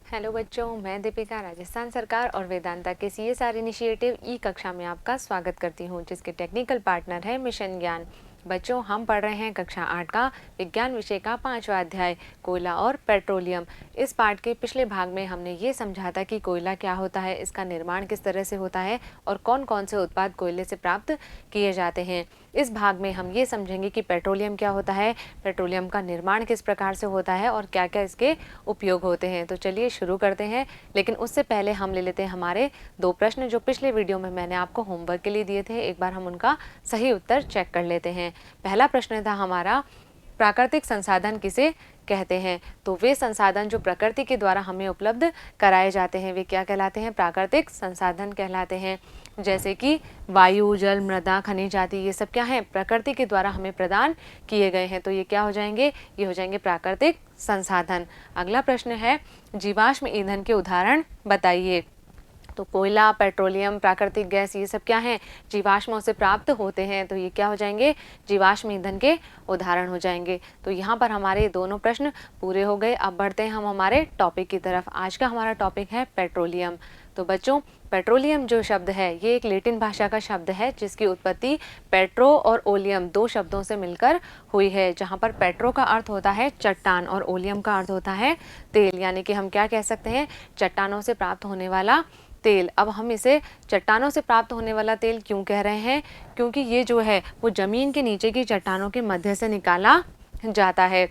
Hello बच्चों, मैं दीपिका राजस्थान सरकार और वेदांता के CSR इनिशिएटिव ई कक्षा में आपका स्वागत करती हूं, जिसके टेक्निकल पार्टनर है मिशन ज्ञान। बच्चों, हम पढ़ रहे हैं कक्षा 8 का विज्ञान विषय का 5वां अध्याय कोयला और पेट्रोलियम। इस पाठ के पिछले भाग में हमने ये समझा था कि कोयला क्या होता है, इसका निर्माण किस तरह से होता है और कौन कौन से उत्पाद कोयले से प्राप्त किए जाते हैं। इस भाग में हम ये समझेंगे कि पेट्रोलियम क्या होता है, पेट्रोलियम का निर्माण किस प्रकार से होता है और क्या क्या इसके उपयोग होते हैं। तो चलिए शुरू करते हैं, लेकिन उससे पहले हम ले लेते हैं हमारे 2 प्रश्न जो पिछले वीडियो में मैंने आपको होमवर्क के लिए दिए थे। एक बार हम उनका सही उत्तर चेक कर लेते हैं। पहला प्रश्न था हमारा, प्राकृतिक संसाधन किसे कहते हैं? तो वे संसाधन जो प्रकृति के द्वारा हमें उपलब्ध कराए जाते हैं वे क्या कहलाते हैं? प्राकृतिक संसाधन कहलाते हैं। जैसे कि वायु, जल, मृदा, खनिज आदि, ये सब क्या है? प्रकृति के द्वारा हमें प्रदान किए गए हैं। तो ये क्या हो जाएंगे? ये हो जाएंगे प्राकृतिक संसाधन। अगला प्रश्न है, जीवाश्म ईंधन के उदाहरण बताइए। तो कोयला, पेट्रोलियम, प्राकृतिक गैस, ये सब क्या हैं? जीवाश्मों से प्राप्त होते हैं। तो ये क्या हो जाएंगे? जीवाश्म ईंधन के उदाहरण हो जाएंगे। तो यहाँ पर हमारे दोनों प्रश्न पूरे हो गए। अब बढ़ते हैं हम हमारे टॉपिक की तरफ। आज का हमारा टॉपिक है पेट्रोलियम। तो बच्चों, पेट्रोलियम जो शब्द है ये एक लैटिन भाषा का शब्द है, जिसकी उत्पत्ति पेट्रो और ओलियम 2 शब्दों से मिलकर हुई है। जहाँ पर पेट्रो का अर्थ होता है चट्टान और ओलियम का अर्थ होता है तेल, यानी कि हम क्या कह सकते हैं? चट्टानों से प्राप्त होने वाला तेल। अब हम इसे चट्टानों से प्राप्त होने वाला तेल क्यों कह रहे हैं? क्योंकि ये जो है वो ज़मीन के नीचे की चट्टानों के मध्य से निकाला जाता है।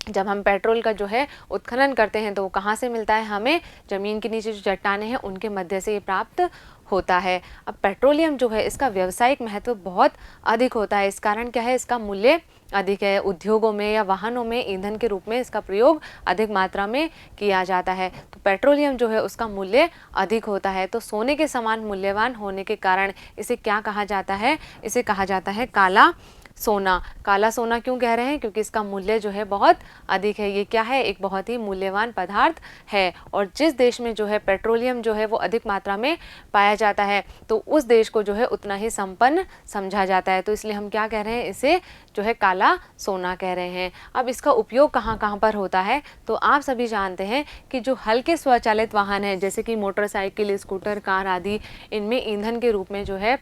जब हम पेट्रोल का जो है उत्खनन करते हैं तो वो कहाँ से मिलता है? हमें ज़मीन के नीचे जो चट्टानें हैं उनके मध्य से ये प्राप्त होता है। अब पेट्रोलियम जो है इसका व्यावसायिक महत्व बहुत अधिक होता है। इस कारण क्या है? इसका मूल्य अधिक है। उद्योगों में या वाहनों में ईंधन के रूप में इसका प्रयोग अधिक मात्रा में किया जाता है। तो पेट्रोलियम जो है उसका मूल्य अधिक होता है। तो सोने के समान मूल्यवान होने के कारण इसे क्या कहा जाता है? इसे कहा जाता है काला सोना। काला सोना क्यों कह रहे हैं? क्योंकि इसका मूल्य जो है बहुत अधिक है। ये क्या है? एक बहुत ही मूल्यवान पदार्थ है। और जिस देश में जो है पेट्रोलियम जो है वो अधिक मात्रा में पाया जाता है तो उस देश को जो है उतना ही संपन्न समझा जाता है। तो इसलिए हम क्या कह रहे हैं? इसे जो है काला सोना कह रहे हैं। अब इसका उपयोग कहाँ कहाँ पर होता है? तो आप सभी जानते हैं कि जो हल्के स्वचालित वाहन हैं, जैसे कि मोटरसाइकिल, स्कूटर, कार आदि, इनमें ईंधन के रूप में जो है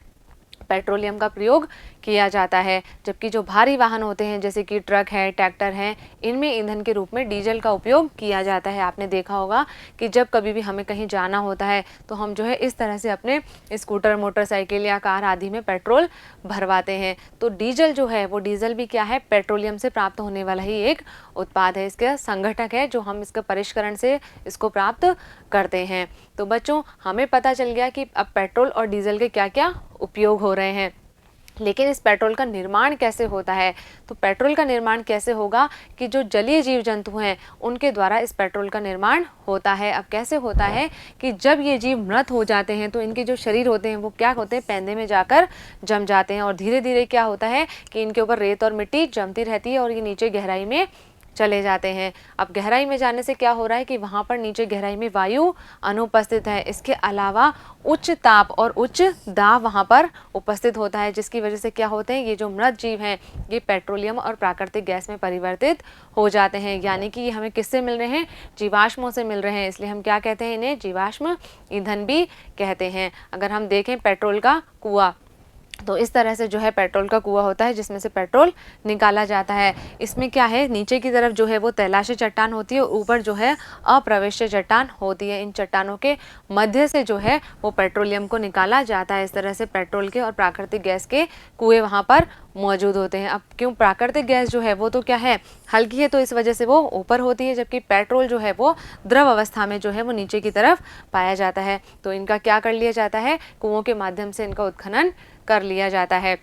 पेट्रोलियम का प्रयोग किया जाता है। जबकि जो भारी वाहन होते हैं जैसे कि ट्रक है, ट्रैक्टर हैं, इनमें ईंधन के रूप में डीजल का उपयोग किया जाता है। आपने देखा होगा कि जब कभी भी हमें कहीं जाना होता है तो हम जो है इस तरह से अपने स्कूटर, मोटरसाइकिल या कार आदि में पेट्रोल भरवाते हैं। तो डीजल जो है वो डीजल भी क्या है? पेट्रोलियम से प्राप्त होने वाला ही एक उत्पाद है। इसका संघटक है जो हम इसके परिष्करण से इसको प्राप्त करते हैं। तो बच्चों, हमें पता चल गया कि अब पेट्रोल और डीजल के क्या क्या उपयोग हो रहे हैं। लेकिन इस पेट्रोल का निर्माण कैसे होता है? तो पेट्रोल का निर्माण कैसे होगा कि जो जलीय जीव जंतु हैं उनके द्वारा इस पेट्रोल का निर्माण होता है। अब कैसे होता है कि जब ये जीव मृत हो जाते हैं तो इनके जो शरीर होते हैं वो क्या होते हैं? पैंदे में जाकर जम जाते हैं और धीरे धीरे क्या होता है कि इनके ऊपर रेत और मिट्टी जमती रहती है और ये नीचे गहराई में चले जाते हैं। अब गहराई में जाने से क्या हो रहा है कि वहाँ पर नीचे गहराई में वायु अनुपस्थित है। इसके अलावा उच्च ताप और उच्च दाब वहाँ पर उपस्थित होता है, जिसकी वजह से क्या होते हैं? ये जो मृत जीव हैं ये पेट्रोलियम और प्राकृतिक गैस में परिवर्तित हो जाते हैं। यानी कि ये हमें किससे मिल रहे हैं? जीवाश्मों से मिल रहे हैं। इसलिए हम क्या कहते हैं? इन्हें जीवाश्म ईंधन भी कहते हैं। अगर हम देखें पेट्रोल का कुआं, तो इस तरह से जो है पेट्रोल का कुआं होता है जिसमें से पेट्रोल निकाला जाता है। इसमें क्या है? नीचे की तरफ जो है वो तैलाशी चट्टान होती है, ऊपर जो है अप्रवेश्य चट्टान होती है। इन चट्टानों के मध्य से जो है वो पेट्रोलियम को निकाला जाता है। इस तरह से पेट्रोल के और प्राकृतिक गैस के कुएं वहाँ पर मौजूद होते हैं। अब क्यों? प्राकृतिक गैस जो है वो तो क्या है? हल्की है, तो इस वजह से वो ऊपर होती है, जबकि पेट्रोल जो है वो द्रव अवस्था में जो है वो नीचे की तरफ पाया जाता है। तो इनका क्या कर लिया जाता है? कुओं के माध्यम से इनका उत्खनन कर लिया जाता है।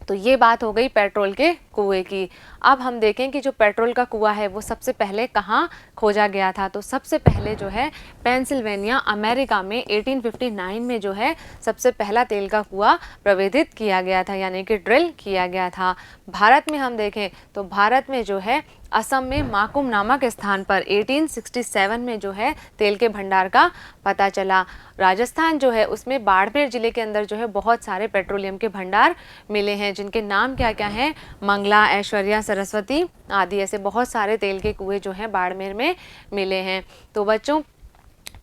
तो ये बात हो गई पेट्रोल के कुएं की। अब हम देखें कि जो पेट्रोल का कुआं है वो सबसे पहले कहाँ खोजा गया था? तो सबसे पहले जो है पेंसिल्वेनिया, अमेरिका में 1859 में जो है सबसे पहला तेल का कुआं प्रवेदित किया गया था, यानी कि ड्रिल किया गया था। भारत में हम देखें तो भारत में जो है असम में माकुम नामक स्थान पर 1867 में जो है तेल के भंडार का पता चला। राजस्थान जो है उसमें बाड़मेर जिले के अंदर जो है बहुत सारे पेट्रोलियम के भंडार मिले हैं, जिनके नाम क्या क्या हैं? मंगला, ऐश्वर्या, सरस्वती आदि। ऐसे बहुत सारे तेल के कुएं जो हैं बाड़मेर में मिले हैं। तो बच्चों,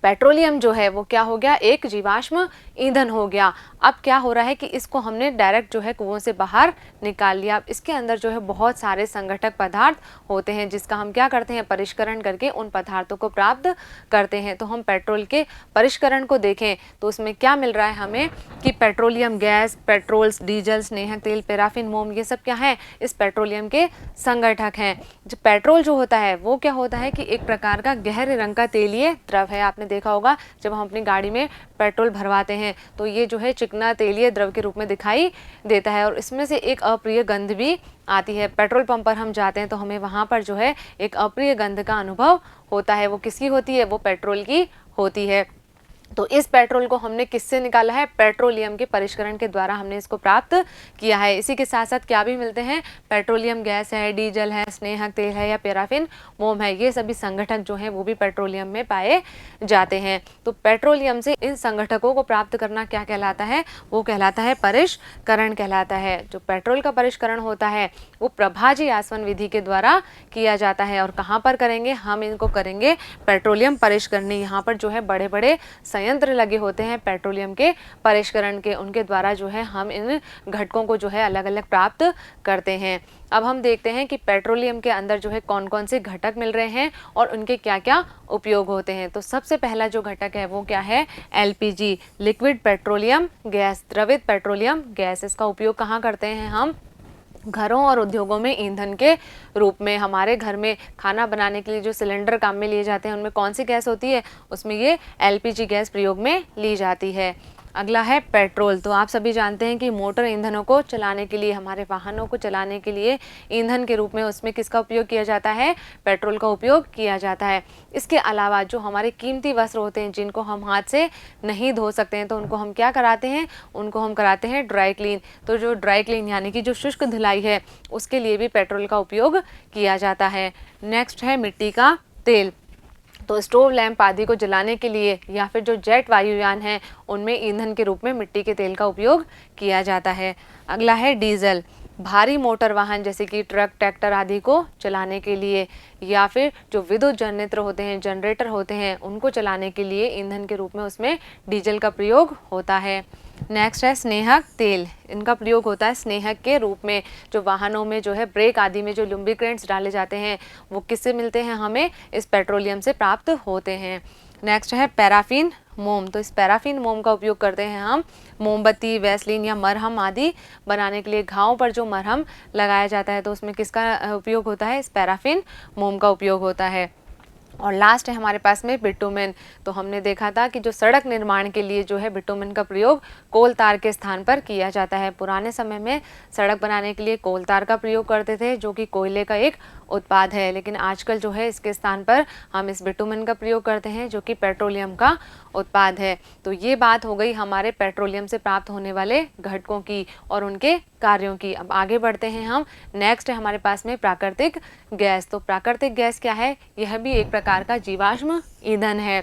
पेट्रोलियम जो है वो क्या हो गया, एक जीवाश्म ईंधन हो गया। अब क्या हो रहा है कि इसको हमने डायरेक्ट जो है कुओं से बाहर निकाल लिया। अब इसके अंदर जो है बहुत सारे संघटक पदार्थ होते हैं जिसका हम क्या करते हैं, परिष्करण करके उन पदार्थों को प्राप्त करते हैं। तो हम पेट्रोल के परिष्करण को देखें तो उसमें क्या मिल रहा है हमें कि पेट्रोलियम गैस, पेट्रोल्स, डीजल, स्नेहक तेल, पैराफिन, मोम, ये सब क्या है, इस पेट्रोलियम के संघटक हैं। जो पेट्रोल जो होता है वो क्या होता है कि एक प्रकार का गहरे रंग का तेलीय द्रव है। आपने देखा होगा जब हम अपनी गाड़ी में पेट्रोल भरवाते हैं तो ये जो है चिकना तेलीय द्रव के रूप में दिखाई देता है और इसमें से एक अप्रिय गंध भी आती है। पेट्रोल पंप पर हम जाते हैं तो हमें वहाँ पर जो है एक अप्रिय गंध का अनुभव होता है। वो किसकी होती है, वो पेट्रोल की होती है। तो इस पेट्रोल को हमने किससे निकाला है, पेट्रोलियम के परिष्करण के द्वारा हमने इसको प्राप्त किया है। इसी के साथ साथ क्या भी मिलते हैं, पेट्रोलियम गैस है, डीजल है, स्नेहक तेल है या पैराफिन मोम है, ये सभी संघटक जो हैं वो भी पेट्रोलियम में पाए जाते हैं। तो पेट्रोलियम से इन संघटकों को प्राप्त करना क्या कहलाता है, वो कहलाता है परिष्करण कहलाता है। जो पेट्रोल का परिष्करण होता है वो प्रभाजी आसवन विधि के द्वारा किया जाता है। और कहाँ पर करेंगे, हम इनको करेंगे पेट्रोलियम परिष्करणी। यहाँ पर जो है बड़े बड़े संयंत्र लगे होते हैं पेट्रोलियम के परिष्करण के, उनके द्वारा जो है हम इन घटकों को जो है अलग अलग प्राप्त करते हैं। अब हम देखते हैं कि पेट्रोलियम के अंदर जो है कौन कौन से घटक मिल रहे हैं और उनके क्या क्या उपयोग होते हैं। तो सबसे पहला जो घटक है वो क्या है, एलपीजी, लिक्विड पेट्रोलियम गैस, द्रवित पेट्रोलियम गैस। इसका उपयोग कहाँ करते हैं हम, घरों और उद्योगों में ईंधन के रूप में। हमारे घर में खाना बनाने के लिए जो सिलेंडर काम में लिए जाते हैं उनमें कौन सी गैस होती है, उसमें ये एलपीजी गैस प्रयोग में ली जाती है। अगला है पेट्रोल। तो आप सभी जानते हैं कि मोटर ईंधनों को चलाने के लिए, हमारे वाहनों को चलाने के लिए ईंधन के रूप में उसमें किसका उपयोग किया जाता है, पेट्रोल का उपयोग किया जाता है। इसके अलावा जो हमारे कीमती वस्त्र होते हैं जिनको हम हाथ से नहीं धो सकते हैं तो उनको हम क्या कराते हैं, उनको हम कराते हैं ड्राई क्लीन। तो जो ड्राई क्लीन यानी कि जो शुष्क धुलाई है उसके लिए भी पेट्रोल का उपयोग किया जाता है। नेक्स्ट है मिट्टी का तेल। तो स्टोव, लैंप आदि को जलाने के लिए या फिर जो जेट वायुयान हैं उनमें ईंधन के रूप में मिट्टी के तेल का उपयोग किया जाता है। अगला है डीजल। भारी मोटर वाहन जैसे कि ट्रक, ट्रैक्टर आदि को चलाने के लिए या फिर जो विद्युत जनरेटर होते हैं, जनरेटर होते हैं, उनको चलाने के लिए ईंधन के रूप में उसमें डीजल का प्रयोग होता है। नेक्स्ट है स्नेहक तेल। इनका प्रयोग होता है स्नेहक के रूप में। जो वाहनों में जो है ब्रेक आदि में जो लुब्रिकेंट्स डाले जाते हैं वो किससे मिलते हैं, हमें इस पेट्रोलियम से प्राप्त होते हैं। नेक्स्ट है पैराफिन मोम। तो इस पैराफिन मोम का उपयोग करते हैं हम मोमबत्ती, वैसलीन या मरहम आदि बनाने के लिए। घावों पर जो मरहम लगाया जाता है तो उसमें किसका उपयोग होता है, इस पैराफिन मोम का उपयोग होता है। और लास्ट है हमारे पास में बिटुमेन। तो हमने देखा था कि जो सड़क निर्माण के लिए जो है बिटुमेन का प्रयोग कोल तार के स्थान पर किया जाता है। पुराने समय में सड़क बनाने के लिए कोल तार का प्रयोग करते थे जो कि कोयले का एक उत्पाद है, लेकिन आजकल जो है इसके स्थान पर हम इस बिटुमेन का प्रयोग करते हैं जो कि पेट्रोलियम का उत्पाद है। तो ये बात हो गई हमारे पेट्रोलियम से प्राप्त होने वाले घटकों की और उनके कार्यों की। अब आगे बढ़ते हैं हम। नेक्स्ट है हमारे पास में प्राकृतिक गैस। तो प्राकृतिक गैस क्या है, यह भी एक प्रकार का जीवाश्म ईंधन है।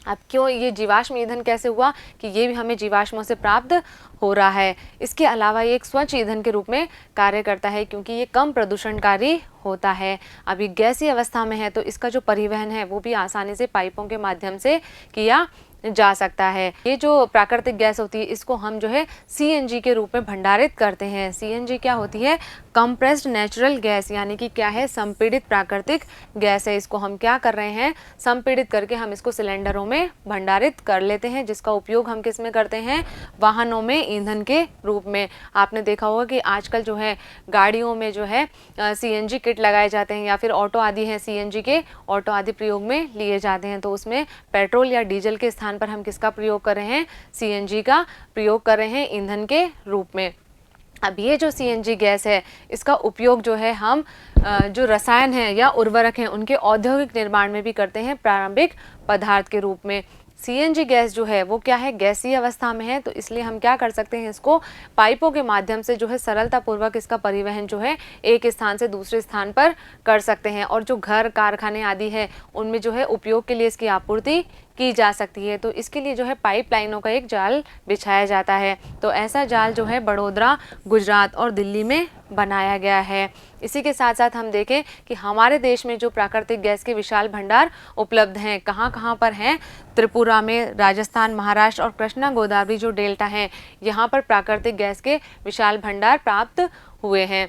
अब क्यों ये जीवाश्म ईंधन कैसे हुआ कि ये भी हमें जीवाश्मों से प्राप्त हो रहा है। इसके अलावा ये एक स्वच्छ ईंधन के रूप में कार्य करता है क्योंकि ये कम प्रदूषणकारी होता है। अभी गैसीय अवस्था में है तो इसका जो परिवहन है वो भी आसानी से पाइपों के माध्यम से किया जा सकता है। ये जो प्राकृतिक गैस होती है इसको हम जो है सीएनजी के रूप में भंडारित करते हैं। सीएनजी क्या होती है, कंप्रेस्ड नेचुरल गैस, यानी कि क्या है, संपीड़ित प्राकृतिक गैस है। इसको हम क्या कर रहे हैं, संपीड़ित करके हम इसको सिलेंडरों में भंडारित कर लेते हैं जिसका उपयोग हम किस में करते हैं, वाहनों में ईंधन के रूप में। आपने देखा होगा कि आजकल जो है गाड़ियों में जो है सीएनजी किट लगाए जाते हैं या फिर ऑटो आदि हैं सीएनजी के, ऑटो आदि प्रयोग में लिए जाते हैं। तो उसमें पेट्रोल या डीजल के स्थान पर हम किसका प्रयोग कर रहे हैं, सीएनजी का प्रयोग कर रहे हैं ईंधन के रूप में। अब ये जो सीएनजी गैस है इसका उपयोग जो है हम जो रसायन हैं या उर्वरक हैं उनके औद्योगिक निर्माण में भी करते हैं प्रारंभिक पदार्थ के रूप में। सीएनजी गैस जो है वो क्या है, गैसीय अवस्था में है, तो इसलिए हम क्या कर सकते हैं, इसको पाइपों के माध्यम से जो है सरलतापूर्वक इसका परिवहन जो है एक स्थान से दूसरे स्थान पर कर सकते हैं। और जो घर, कारखाने आदि है उनमें जो है उपयोग के लिए इसकी आपूर्ति की जा सकती है। तो इसके लिए जो है पाइपलाइनों का एक जाल बिछाया जाता है। तो ऐसा जाल जो है बड़ौदा, गुजरात और दिल्ली में बनाया गया है। इसी के साथ साथ हम देखें कि हमारे देश में जो प्राकृतिक गैस के विशाल भंडार उपलब्ध हैं, कहाँ कहाँ पर हैं? त्रिपुरा में, राजस्थान, महाराष्ट्र और कृष्णा गोदावरी जो डेल्टा हैं, यहाँ पर प्राकृतिक गैस के विशाल भंडार प्राप्त हुए हैं।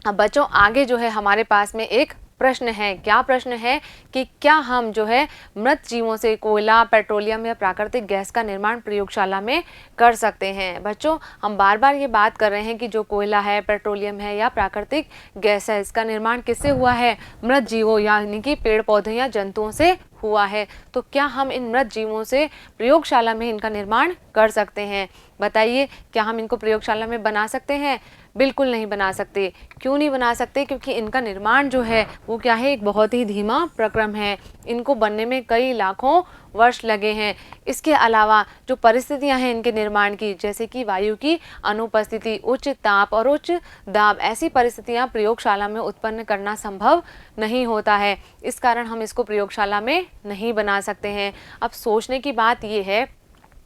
अब बच्चों आगे जो है हमारे पास में एक प्रश्न है। क्या प्रश्न है कि क्या हम जो है मृत जीवों से कोयला, पेट्रोलियम या प्राकृतिक गैस का निर्माण प्रयोगशाला में कर सकते हैं? बच्चों हम बार बार ये बात कर रहे हैं कि जो कोयला है, पेट्रोलियम है या प्राकृतिक गैस है, इसका निर्माण किससे हुआ है? मृत जीवों यानी कि पेड़ पौधे या जंतुओं से हुआ है। तो क्या हम इन मृत जीवों से प्रयोगशाला में इनका निर्माण कर सकते हैं? बताइए, क्या हम इनको प्रयोगशाला में बना सकते हैं? बिल्कुल नहीं बना सकते। क्यों नहीं बना सकते? क्योंकि इनका निर्माण जो है वो क्या है, एक बहुत ही धीमा प्रक्रम है। इनको बनने में कई लाखों वर्ष लगे हैं। इसके अलावा जो परिस्थितियां हैं इनके निर्माण की, जैसे कि वायु की अनुपस्थिति, उच्च ताप और उच्च दाब, ऐसी परिस्थितियां प्रयोगशाला में उत्पन्न करना संभव नहीं होता है। इस कारण हम इसको प्रयोगशाला में नहीं बना सकते हैं। अब सोचने की बात ये है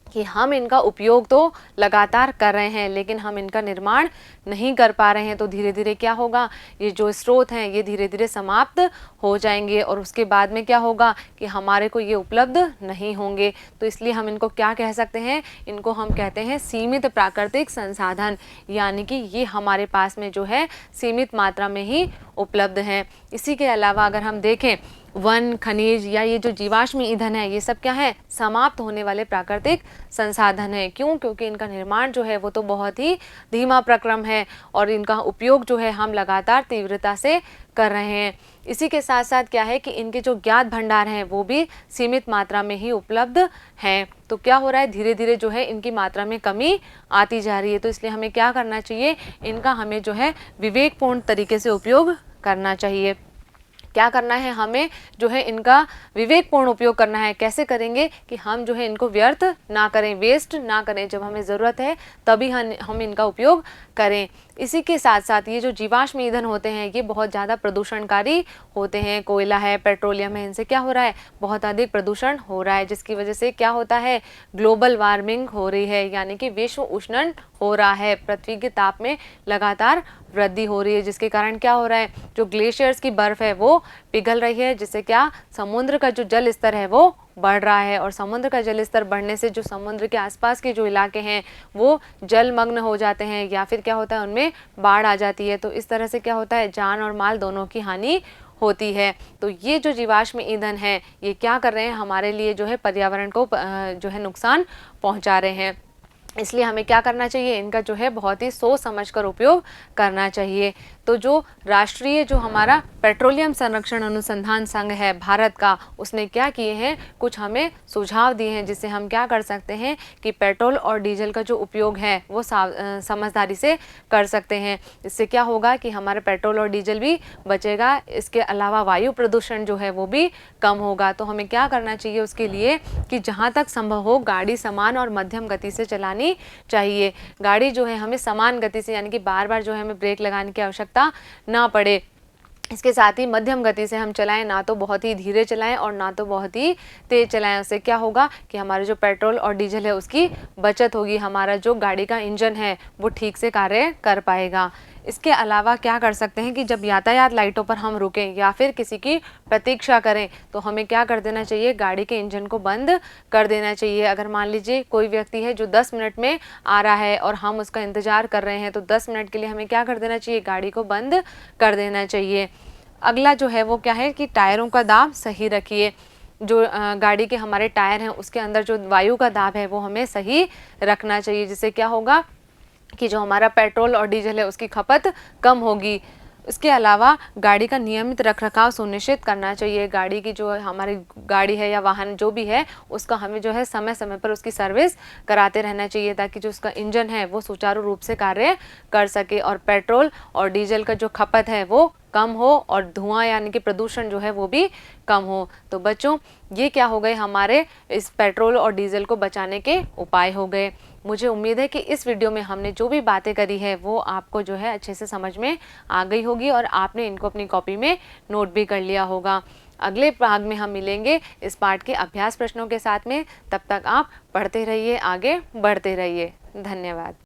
कि हम इनका उपयोग तो लगातार कर रहे हैं, लेकिन हम इनका निर्माण नहीं कर पा रहे हैं। तो धीरे धीरे क्या होगा, ये जो स्रोत हैं ये धीरे धीरे समाप्त हो जाएंगे और उसके बाद में क्या होगा कि हमारे को ये उपलब्ध नहीं होंगे। तो इसलिए हम इनको क्या कह सकते हैं? इनको हम कहते हैं सीमित प्राकृतिक संसाधन, यानी कि ये हमारे पास में जो है सीमित मात्रा में ही उपलब्ध हैं। इसी के अलावा अगर हम देखें, वन, खनिज या ये जो जीवाश्म ईंधन है, ये सब क्या है? समाप्त होने वाले प्राकृतिक संसाधन है। क्यों? क्योंकि इनका निर्माण जो है वो तो बहुत ही धीमा प्रक्रम है और इनका उपयोग जो है हम लगातार तीव्रता से कर रहे हैं। इसी के साथ साथ क्या है कि इनके जो ज्ञात भंडार हैं वो भी सीमित मात्रा में ही उपलब्ध हैं। तो क्या हो रहा है, धीरे धीरे जो है इनकी मात्रा में कमी आती जा रही है। तो इसलिए हमें क्या करना चाहिए? इनका हमें जो है विवेकपूर्ण तरीके से उपयोग करना चाहिए। क्या करना है? हमें जो है इनका विवेकपूर्ण उपयोग करना है। कैसे करेंगे कि हम जो है इनको व्यर्थ ना करें, वेस्ट ना करें। जब हमें ज़रूरत है तभी हम इनका उपयोग करें। इसी के साथ साथ ये जो जीवाश्म ईंधन होते हैं ये बहुत ज़्यादा प्रदूषणकारी होते हैं। कोयला है, पेट्रोलियम है, इनसे क्या हो रहा है? बहुत अधिक प्रदूषण हो रहा है, जिसकी वजह से क्या होता है? ग्लोबल वार्मिंग हो रही है, यानी कि विश्व उष्णन हो रहा है। पृथ्वी के ताप में लगातार वृद्धि हो रही है, जिसके कारण क्या हो रहा है? जो ग्लेशियर्स की बर्फ है वो पिघल रही है, जिससे क्या समुद्र का जो जल स्तर है वो बढ़ रहा है। और समुद्र का जल स्तर बढ़ने से जो समुद्र के आसपास के जो इलाके हैं वो जलमग्न हो जाते हैं, या फिर क्या होता है उनमें बाढ़ आ जाती है। तो इस तरह से क्या होता है? जान और माल दोनों की हानि होती है। तो ये जो जीवाश्म ईंधन है ये क्या कर रहे हैं? हमारे लिए जो है पर्यावरण को जो है नुकसान पहुंचा रहे हैं। इसलिए हमें क्या करना चाहिए? इनका जो है बहुत ही सोच समझकर उपयोग करना चाहिए। तो जो राष्ट्रीय जो हमारा पेट्रोलियम संरक्षण अनुसंधान संघ है भारत का, उसने क्या किए हैं? कुछ हमें सुझाव दिए हैं जिससे हम क्या कर सकते हैं कि पेट्रोल और डीजल का जो उपयोग है वो समझदारी से कर सकते हैं। इससे क्या होगा कि हमारा पेट्रोल और डीजल भी बचेगा। इसके अलावा वायु प्रदूषण जो है वो भी कम होगा। तो हमें क्या करना चाहिए उसके लिए कि जहाँ तक संभव हो गाड़ी समान और मध्यम गति से चलानी चाहिए। गाड़ी जो है हमें समान गति से, यानी कि बार बार जो है हमें ब्रेक लगाने की आवश्यकता ना पड़े। इसके साथ ही मध्यम गति से हम चलाएं, ना तो बहुत ही धीरे चलाएं और ना तो बहुत ही तेज चलाएं। उससे क्या होगा कि हमारे जो पेट्रोल और डीजल है उसकी बचत होगी, हमारा जो गाड़ी का इंजन है वो ठीक से कार्य कर पाएगा। इसके अलावा क्या कर सकते हैं कि जब यातायात लाइटों पर हम रुकें या फिर किसी की प्रतीक्षा करें तो हमें क्या कर देना चाहिए? गाड़ी के इंजन को बंद कर देना चाहिए। अगर मान लीजिए कोई व्यक्ति है जो 10 मिनट में आ रहा है और हम उसका इंतज़ार कर रहे हैं तो 10 मिनट के लिए हमें क्या कर देना चाहिए? गाड़ी को बंद कर देना चाहिए। अगला जो है वो क्या है कि टायरों का दाब सही रखिए। जो गाड़ी के हमारे टायर हैं उसके अंदर जो वायु का दाब है वो हमें सही रखना चाहिए, जिससे क्या होगा कि जो हमारा पेट्रोल और डीजल है उसकी खपत कम होगी। इसके अलावा गाड़ी का नियमित रखरखाव सुनिश्चित करना चाहिए। गाड़ी की जो हमारी गाड़ी है या वाहन जो भी है उसका हमें जो है समय समय पर उसकी सर्विस कराते रहना चाहिए, ताकि जो उसका इंजन है वो सुचारू रूप से कार्य कर सके और पेट्रोल और डीजल का जो खपत है वो कम हो और धुआं यानी कि प्रदूषण जो है वो भी कम हो। तो बच्चों ये क्या हो गए? हमारे इस पेट्रोल और डीजल को बचाने के उपाय हो गए। मुझे उम्मीद है कि इस वीडियो में हमने जो भी बातें करी है वो आपको जो है अच्छे से समझ में आ गई होगी और आपने इनको अपनी कॉपी में नोट भी कर लिया होगा। अगले भाग में हम मिलेंगे इस पाठ के अभ्यास प्रश्नों के साथ में। तब तक आप पढ़ते रहिए, आगे बढ़ते रहिए। धन्यवाद।